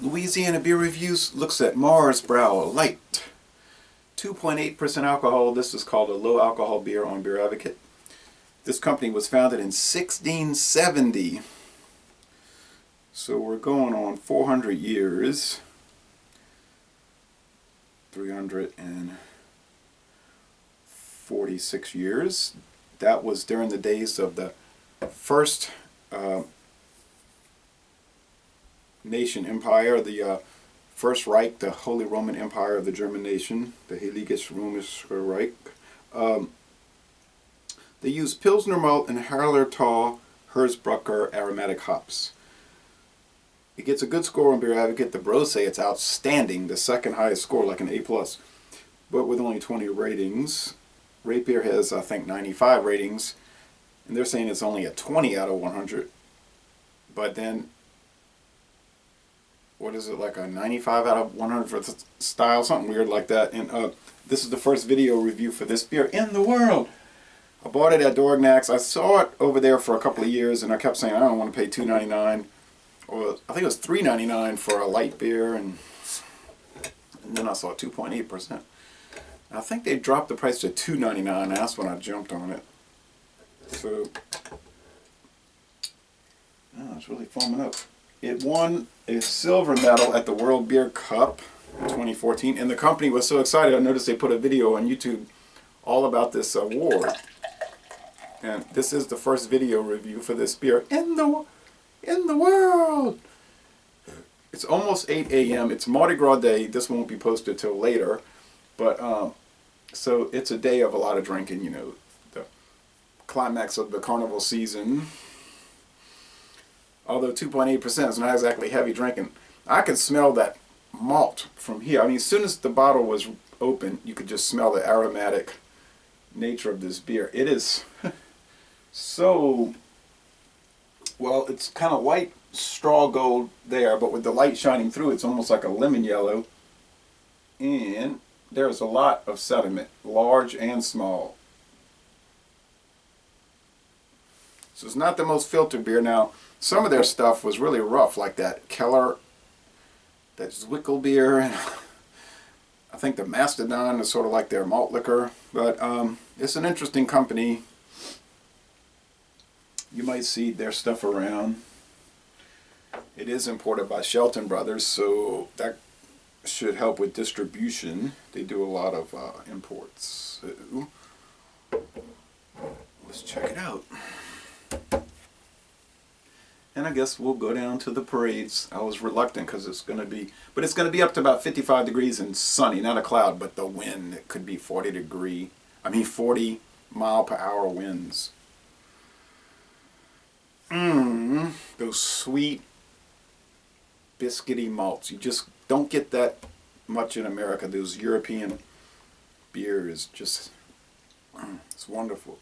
Louisiana Beer Reviews looks at Marh's Brau Leicht. 2.8% alcohol. This is called a low alcohol beer on Beer Advocate. This company was founded in 1670. So we're going on 400 years. 346 years. That was during the days of the first nation empire, the First Reich, the Holy Roman Empire of the German nation, the Heiliges Römisches Reich. They use Pilsner malt and Hallertau Hersbrucker aromatic hops. It gets a good score on Beer Advocate. The bros say it's outstanding, the second highest score, like an A+, but with only 20 ratings. Rate Beer has, I think, 95 ratings, and they're saying it's only a 20 out of 100. But then, what is it, like a 95 out of 100 for the style, something weird like that. And this is the first video review for this beer in the world. I bought it at Dorignax. I saw it over there for a couple of years, and I kept saying I don't want to pay $2.99, or I think it was $3.99 for a light beer, and then I saw 2.8%. I think they dropped the price to $2.99. That's when I jumped on it. So, oh, it's really foaming up. It won a silver medal at the World Beer Cup in 2014, and the company was so excited. I noticed they put a video on YouTube all about this award. And this is the first video review for this beer in the world. It's almost 8 a.m. It's Mardi Gras Day. This won't be posted till later, but so it's a day of a lot of drinking. You know, the climax of the carnival season. Although 2.8% is not exactly heavy drinking, I can smell that malt from here. I mean, as soon as the bottle was open, you could just smell the aromatic nature of this beer. It is so, well, it's kind of white straw gold there, but with the light shining through, it's almost like a lemon yellow. And there's a lot of sediment, large and small. So it's not the most filtered beer. Now, some of their stuff was really rough, like that Keller, that Zwickel beer, and I think the Mastodon is sort of like their malt liquor. But it's an interesting company. You might see their stuff around. It is imported by Shelton Brothers, so that should help with distribution. They do a lot of imports. So let's check it out. And I guess we'll go down to the parades. I was reluctant because it's going to be, but it's going to be up to about 55 degrees and sunny, not a cloud, but the wind, it could be 40 mile per hour winds. Those sweet, biscuity malts. You just don't get that much in America. Those European beers, just, it's wonderful.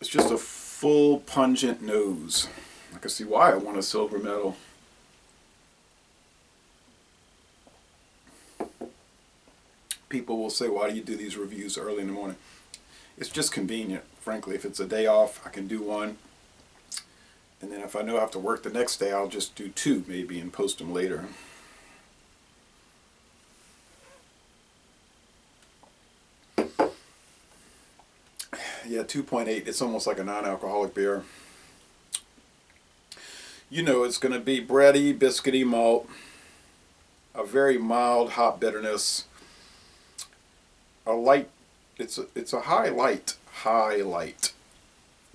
It's just a full, pungent nose. I can see why I won a silver medal. People will say, why do you do these reviews early in the morning? It's just convenient, frankly. If it's a day off, I can do one. And then if I know I have to work the next day, I'll just do two maybe and post them later. Yeah, 2.8. It's almost like a non-alcoholic beer. You know, it's going to be bready, biscuity malt, a very mild hop bitterness, a light. It's a high light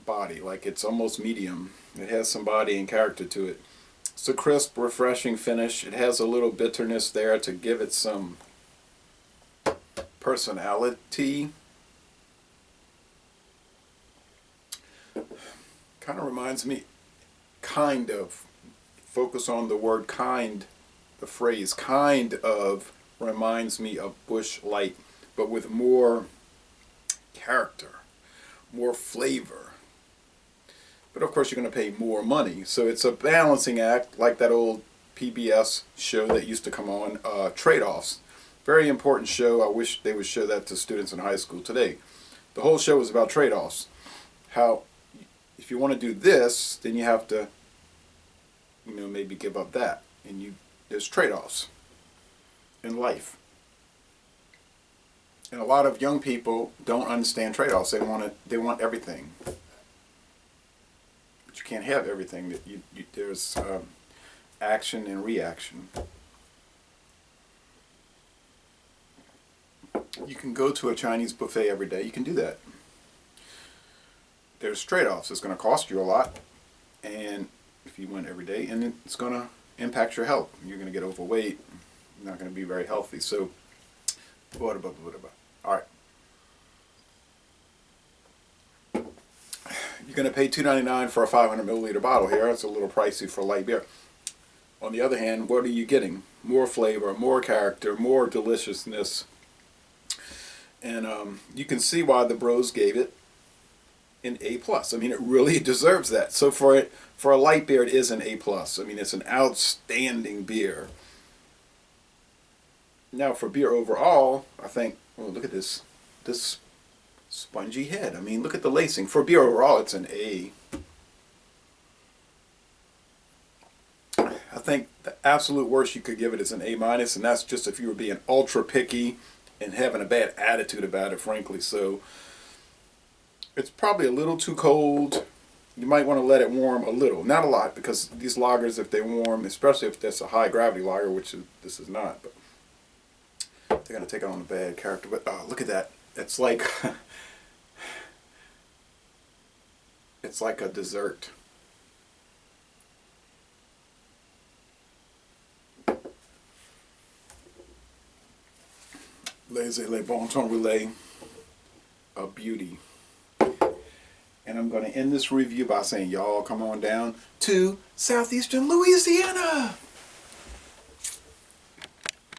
body, like it's almost medium. It has some body and character to it. It's a crisp, refreshing finish. It has a little bitterness there to give it some personality. Kind of reminds me, kind of, focus on the word kind, the phrase kind of reminds me of Busch Light, but with more character, more flavor. But of course you're going to pay more money, so it's a balancing act, like that old PBS show that used to come on, Trade-Offs. Very important show. I wish they would show that to students in high school today. The whole show is about trade-offs. How if you want to do this, then you have to, maybe give up that. and there's trade-offs in life. And a lot of young people don't understand trade-offs. They want everything, but you can't have everything. There's action and reaction. You can go to a Chinese buffet every day. You can do that. There's trade-offs. It's going to cost you a lot, and if you went every day, and it's going to impact your health. You're going to get overweight. You're not going to be very healthy. So, all right. You're going to pay $2.99 for a 500 milliliter bottle here. It's a little pricey for light beer. On the other hand, what are you getting? More flavor, more character, more deliciousness. And you can see why the Bros gave it an A+. I mean, it really deserves that. So for a light beer, it is an A+. I mean, it's an outstanding beer. Now, for beer overall, I think, well, look at this spongy head. I mean, look at the lacing. For beer overall, it's an A. I think the absolute worst you could give it is an A-, and that's just if you were being ultra picky and having a bad attitude about it, frankly. So it's probably a little too cold. You might want to let it warm a little, not a lot, because these lagers, if they warm, especially if that's a high gravity lager, which this is not, but they're going to take on a bad character. But look at that. It's like it's like a dessert. Les bon ton relais, a beauty. And I'm going to end this review by saying, y'all come on down to southeastern Louisiana.